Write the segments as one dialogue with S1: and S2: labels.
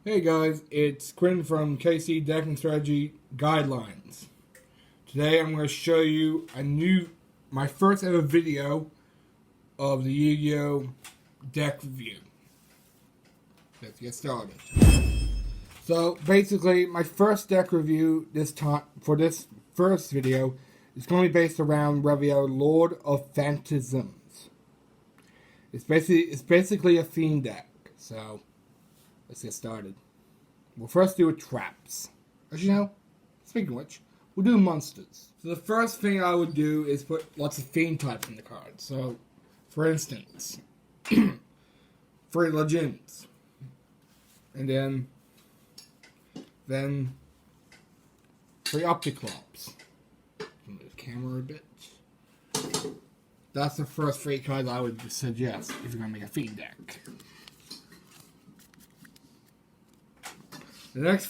S1: Hey guys, it's Quinn from KC Deck and Strategy Guidelines. Today I'm going to show you my first ever video of the Yugioh deck review. Let's get started. So basically, my first deck review for this first video is going to be based around Raviel Lord of Phantasms. It's basically a fiend deck. So let's get started. We'll first do traps. As you know, speaking of which, we'll do monsters. So the first thing I would do is put lots of fiend types in the card. So, for instance, 3 legends. And then 3 Opticlops. Move the camera a bit. That's the first 3 cards I would suggest if you're going to make a fiend deck. The next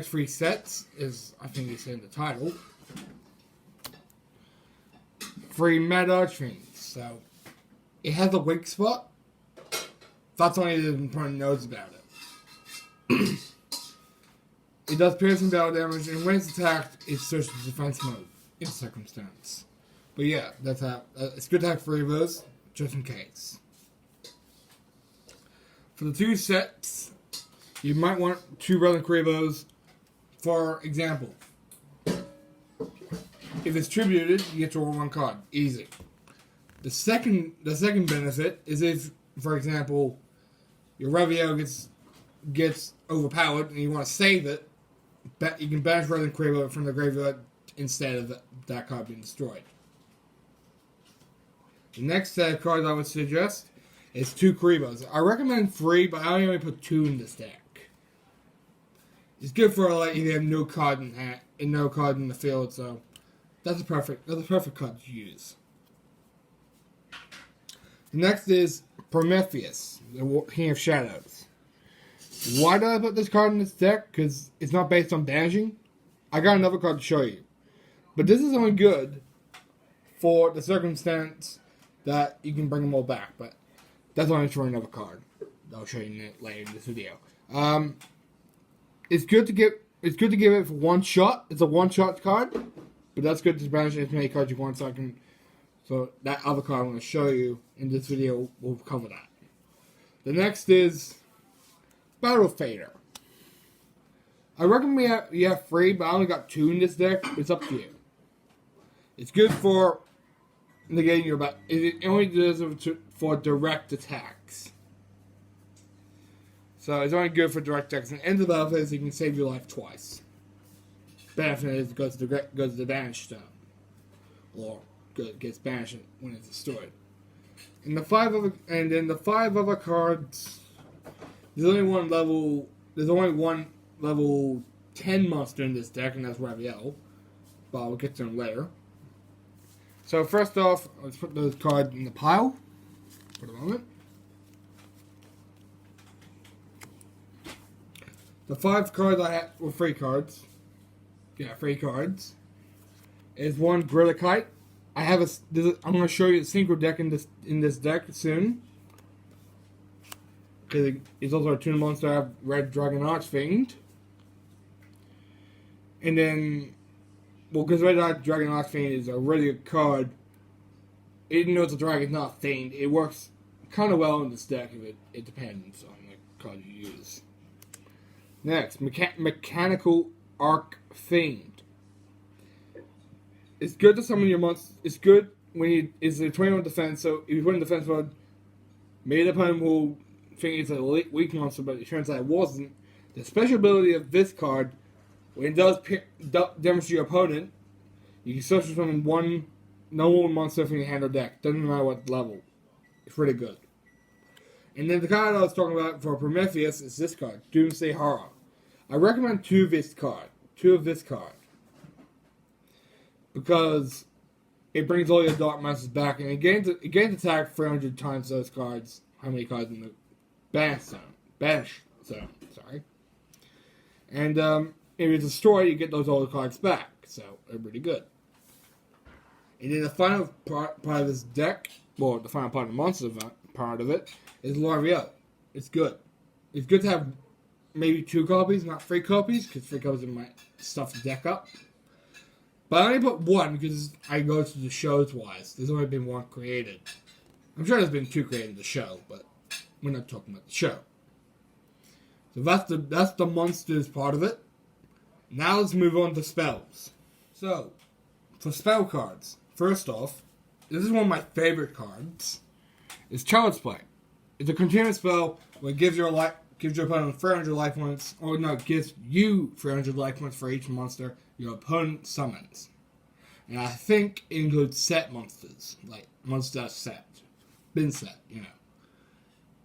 S1: 3 sets is, I think it's in the title, 3 Mad Archfiends. So, it has a weak spot. That's only the important knows about it. It does piercing battle damage, and when it's attacked, it switches to defense mode in circumstance. But yeah, that's how. It's good to have 3 of those, just in case. For the 2 sets, you might want 2 Relevant Crevos. For example, if it's tributed, you get to roll 1 card. Easy. The second benefit is if, for example, your Raviel gets overpowered and you want to save it, you can banish Relevant Crevo from the graveyard instead of that card being destroyed. The next set of cards I would suggest is 2 Crevos. I recommend 3, but I only put 2 in this deck. It's good for if you have no card in hand and no card in the field, so that's a perfect card to use. The next is Prometheus, the King of Shadows. Why did I put this card in this deck? Because it's not based on banishing. I got another card to show you. But this is only good for the circumstance that you can bring them all back. But that's only for another card. I'll show you later in this video. It's good to give it for 1 shot. It's a 1-shot card. But that's good to banish as many cards you want, so that other card I'm going to show you in this video will cover that. The next is Battle Fader. I recommend you have 3, but I only got 2 in this deck. It's up to you. It's good for negating your battle. It only does it for direct attacks. So it's only good for direct attacks. And end of the battle phase, you can save your life twice. Benefit is it goes to the banish stone, or gets banished when it's destroyed. And the 5 other cards. There's only one level 10 monster in this deck, and that's Raviel. But we'll get to him later. So first off, let's put those cards in the pile for the moment. The 5 cards I had were 3 cards. Yeah, 3 cards. Is 1 Gorilla Kite. I'm going to show you the synchro deck in this deck soon. Because it's also a tuna monster. I have Red Dragon Archfiend. And then, because Red Dragon Archfiend is a really good card, even though it's a dragon, not fiend, it works kind of well in this deck. If it depends on the card you use. Next, Mechanical Arc Fiend. It's good to summon your monster. It's good when it's a 21 defense, so if you put in defense mode, maybe the opponent will think it's a weak monster, but it turns out it wasn't. The special ability of this card, when it does damage to your opponent, you can special summon 1 normal monster from your hand or deck. Doesn't matter what level. It's really good. And then the card I was talking about for Prometheus is this card, Doomsday Horror. I recommend 2 of this card. Because it brings all your dark monsters back, and it gains attack 300 times those cards. How many cards in the banish zone? Sorry. And if it's destroyed, you get those old cards back. So they're pretty good. And then the final part of this deck, well, the final part of the monster part of it, is Raviel. It's good. It's good to have maybe 2 copies, not 3 copies, because 3 copies of my stuff to deck up. But I only put 1 because I go to the shows wise. There's only been 1 created. I'm sure there's been 2 created in the show, but we're not talking about the show. So that's the monsters part of it. Now let's move on to spells. So, for spell cards, first off, this is one of my favorite cards. It's Child's Play. It's a continuous spell where it gives your opponent 300 life points, or no, it gives you 300 life points for each monster your opponent summons. And I think it includes set monsters, like monsters that set. Been set, you know.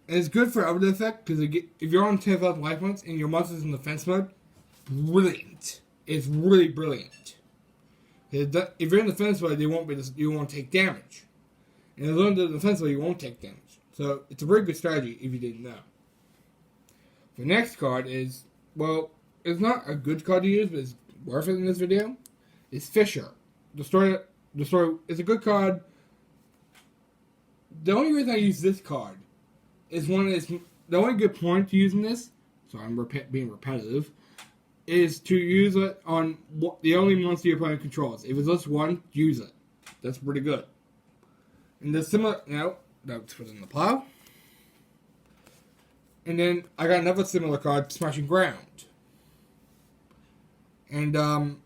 S1: And it's good for other effect, because if you're on 10,000 life points and your monster's in defense mode, brilliant. It's really brilliant. If you're in defense mode, you won't take damage. And if you're in the defense mode, you won't take damage. So, it's a very good strategy if you didn't know. The next card is, well, it's not a good card to use, but it's worth it in this video. It's Fisher. The story is a good card. The only reason I use this card is the only good point to using this, so I'm being repetitive, is to use it on the only monster your opponent controls. If it's just one, use it. That's pretty good. And the similar, let's put it in the pile. And then I got another similar card, Smashing Ground. And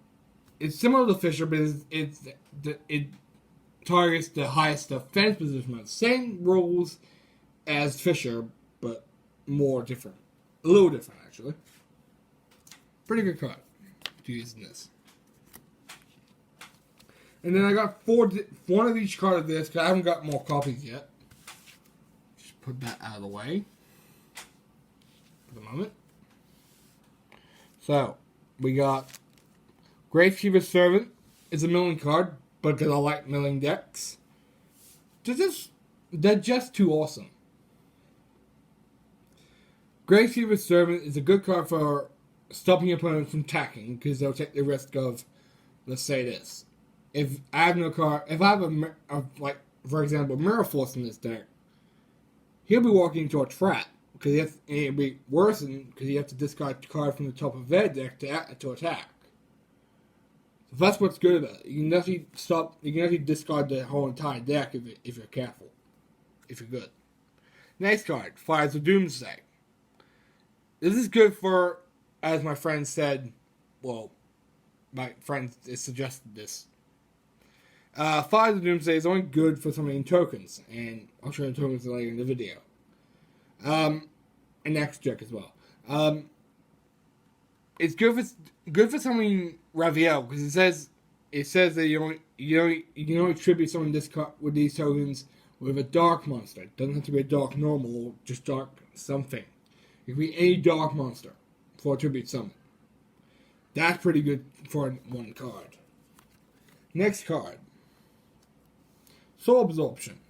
S1: it's similar to Fisher, but it targets the highest defense position. Same rules as Fisher, but more different. A little different, actually. Pretty good card to use in this. And then I got one of each card of this, because I haven't got more copies yet. Just put that out of the way for the moment. So, we got Gravekeeper's Servant. It's a milling card, but because I like milling decks. They're just too awesome. Gravekeeper's Servant is a good card for stopping your opponent from attacking, because they'll take the risk of, let's say this. If I have no card, if I have like, for example, Mirror Force in this deck, he'll be walking into a trap, because it'll be worsened, because you have to discard a card from the top of their deck to attack. So that's what's good about it. You can actually discard the whole entire deck if you're careful. If you're good. Next card, Fires of Doomsday. This is good for, as my friend said, well, my friend suggested this. Fires of Doomsday is only good for summoning tokens, and I'll show you tokens later in the video. And next deck as well. It's good for summoning Raviel, because it says that you can only tribute someone this card with these tokens with a dark monster. It doesn't have to be a dark normal, just dark something. It can be any dark monster for a tribute summon. That's pretty good for one card. Next card. Soul Absorption.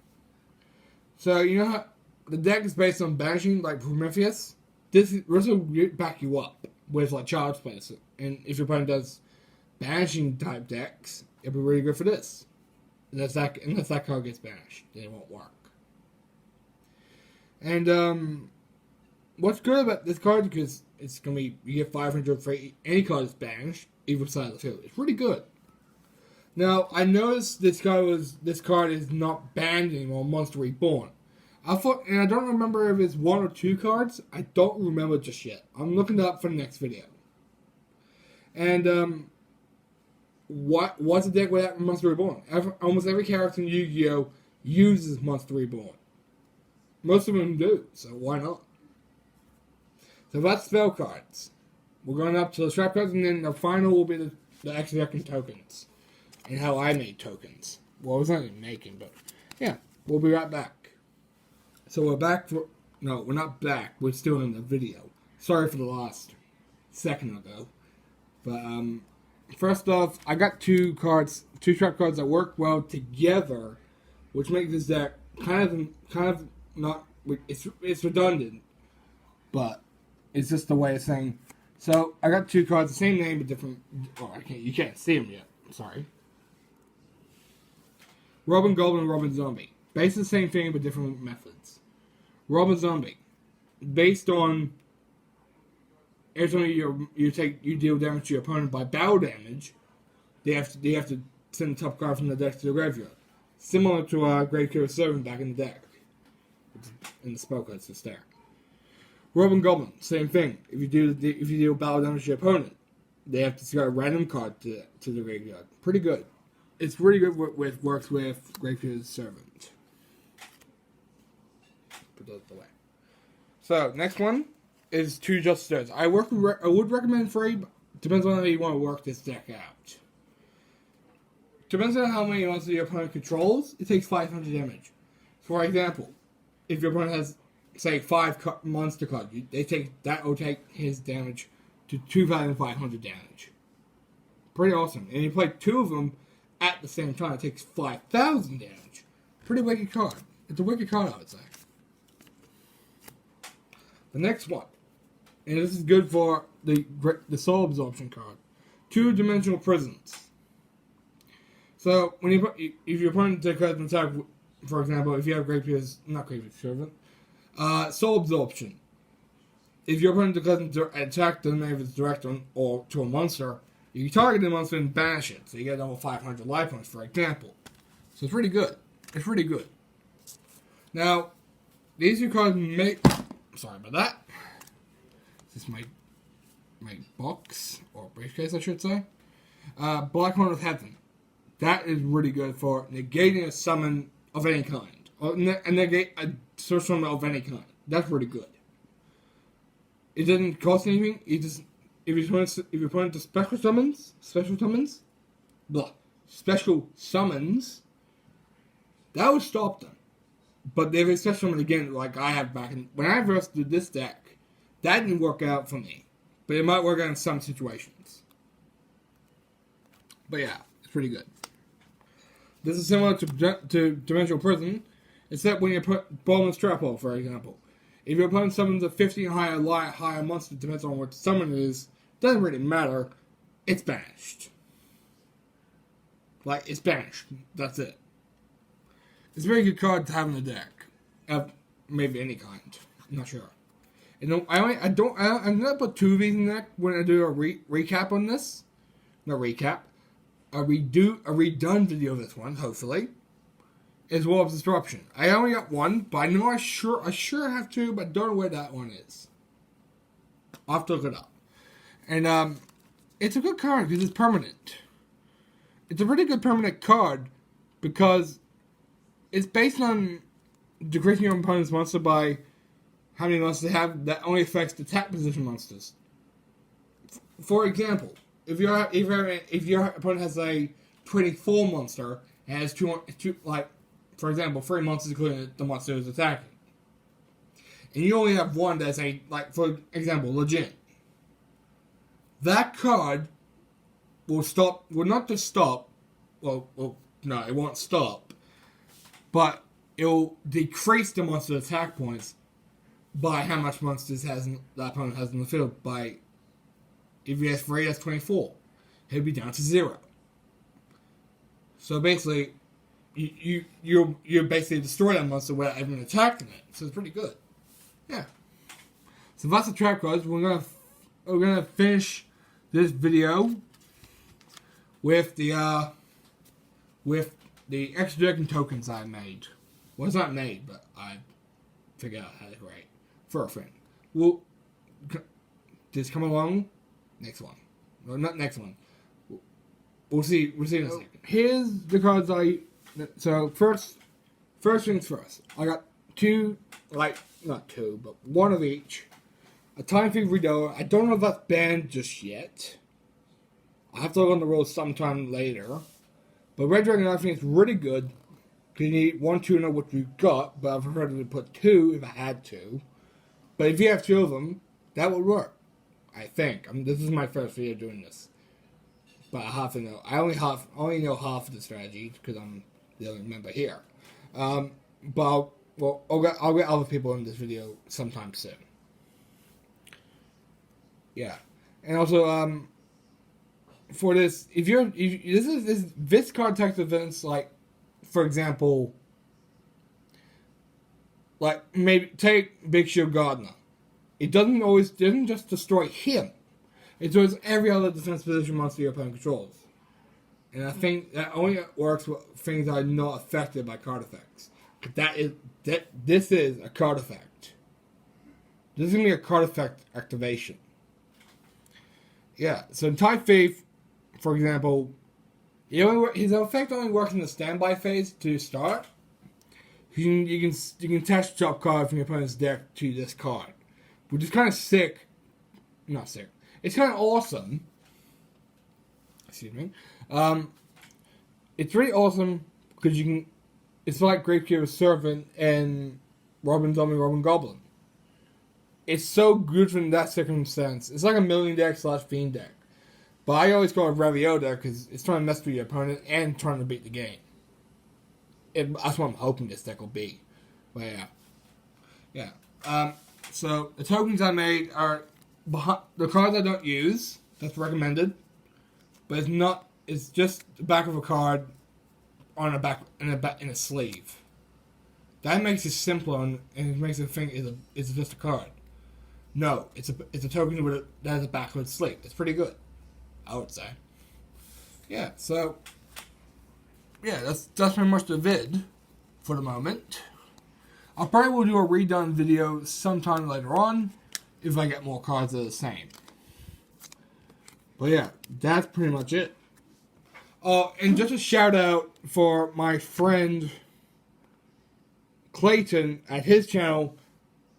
S1: So, you know how the deck is based on banishing, like Prometheus? This will back you up with, like, Child's Play. And if your opponent does banishing type decks, it'll be really good for this. Unless that card gets banished, then it won't work. And, what's good about this card, because it's going to be, you get 500 for any card that's banished, either side of the field. It's pretty good. Now, I noticed this card is not banned anymore, Monster Reborn. And I don't remember if it's 1 or 2 cards. I don't remember just yet. I'm looking it up for the next video. And, what's a deck without Monster Reborn? Almost every character in Yu-Gi-Oh! Uses Monster Reborn. Most of them do, so why not? So that's spell cards. We're going up to the trap cards, and then the final will be the extra deck and tokens. And how I made tokens. Well, I was not even making, but yeah, we'll be right back. So we're back for... No, we're not back. We're still in the video. Sorry for the last second ago. But, first off, I got 2 trap cards that work well together, which makes this deck kind of not... It's redundant, but it's just the way it's saying. So, I got 2 cards, the same name, but different... Oh, you can't see them yet. Sorry. Robin Goblin and Robin Zombie. Basically the same thing, but different methods. Robin Zombie. Based on every time you deal damage to your opponent by battle damage, they have to send a top card from the deck to the graveyard. Similar to Gravekiller Servant back in the deck. In the spell cards that's there. Robin Goblin, same thing. If you deal battle damage to your opponent, they have to send a random card to the graveyard. Pretty good. It's pretty good works with Gravekiller Servant. Put those away. So next one is 2 Justice. I would recommend 3. Depends on how you want to work this deck out. Depends on how many monsters your opponent controls. It takes 500 damage. For example, if your opponent has, say, 5 monster cards, that will take his damage to 2,500 damage. Pretty awesome. And you play 2 of them at the same time. It takes 5,000 damage. Pretty wicked card. It's a wicked card, I would say. The next one, and this is good for the Soul Absorption card. 2-Dimensional Prisons. So, if your opponent declares an attack, for example, if you have not Gravekiller Servant, Soul Absorption. If your opponent declares an attack, doesn't matter if it's direct or to a monster, you can target the monster and banish it. So you get over 500 life points, for example. So it's pretty good. It's pretty good. Now, these 2 cards make... Sorry about that. This is my box, or briefcase, I should say. Black Horn of Heaven. That is really good for negating a summon of any kind. Or negate a source summon of any kind. That's really good. It doesn't cost anything. It just... If your opponent does special summons, that would stop them. But if it's special summon again, like I have back in... When I first did this deck, that didn't work out for me. But it might work out in some situations. But yeah, it's pretty good. This is similar to Dimensional Prison, except when you put Bowman's Trap Hole, for example. If your opponent summons a 50 and higher monster, depends on what the summon is, doesn't really matter, it's banished. Like, it's banished. That's it. It's a very good card to have in the deck. Of maybe any kind. I'm not sure. I'm gonna put 2 of these in the deck when I do a recap on this. Not recap. A redone video of this one, hopefully. As well as Disruption. I only got 1, but I know I sure have 2, but don't know where that one is. I'll have to look it up. And it's a good card because it's permanent. It's a pretty good permanent card because it's based on decreasing your opponent's monster by how many monsters they have. That only affects attack position monsters. For example, if your opponent has a 24 monster and has for example, 3 monsters including the monster who's attacking, and you only have 1 that's for example, Legend. That card will not just stop. Well, no, it won't stop. But it will decrease the monster's attack points by how much monsters that opponent has in the field. If he has 3, that's 24. He'll be down to 0. So basically, you basically destroy that monster without even attacking it. So it's pretty good. Yeah. So that's the trap cards. We're gonna finish this video with the extra dragon tokens I made. Well, it's not made, but I figured out how to write for a friend. Well, just come along. Next one. Well, not next one. We'll see in a second. Here's the cards So first things first. I got 2, not 2, but 1 of each. A Time Thief Reader. I don't know if that's banned just yet. I'll have to look on the rules sometime later. But Red Dragon, I think, is really good. Because you need 1 tuner, which we've got, but I've preferred to put 2 if I had to. But if you have 2 of them, that would work. I think. This is my first video doing this. But I have to know. I only know half of the strategy, because I'm the only member here. But I'll get other people in this video sometime soon. Yeah, and also for this, this card text events, for example, maybe take Big Shield Gardener. it doesn't just destroy him. It destroys every other defense position monster your opponent controls. And I think that only works with things that are not affected by card effects. This is a card effect. This is going to be a card effect activation. Yeah, so in Type Thief, for example, his effect only works in the standby phase to start. You can attach a top card from your opponent's deck to this card, which is kind of sick. Not sick. It's kind of awesome. Excuse me. It's really awesome because you can. It's like Gravekeeper's Servant and Robin Zombie, Robin Goblin. It's so good from that circumstance. It's like a million deck / fiend deck. But I always call it Raviel Deck because it's trying to mess with your opponent and trying to beat the game. That's what I'm hoping this deck will be. But yeah. So the tokens I made are the cards I don't use. That's recommended. But it's not. It's just the back of a card on a back in a sleeve. That makes it simpler and it makes it think it's just a card. No, it's a token that has a backward sleeve. It's pretty good, I would say. Yeah, so yeah, that's pretty much the vid for the moment. I probably will do a redone video sometime later on if I get more cards that are the same. But yeah, that's pretty much it. Oh, and just a shout out for my friend Clayton at his channel.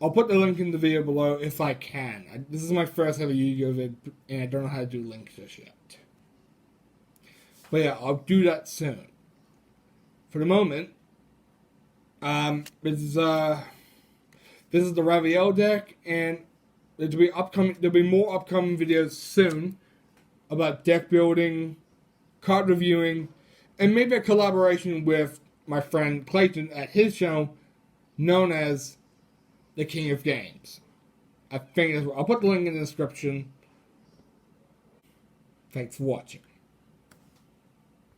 S1: I'll put the link in the video below if I can. This is my first ever Yugioh vid, and I don't know how to do links just yet. But yeah, I'll do that soon. For the moment, this is the Raviel deck, and there'll be more upcoming videos soon about deck building, card reviewing, and maybe a collaboration with my friend Clayton at his channel, known as the King of Games. I think I'll put the link in the description. Thanks for watching.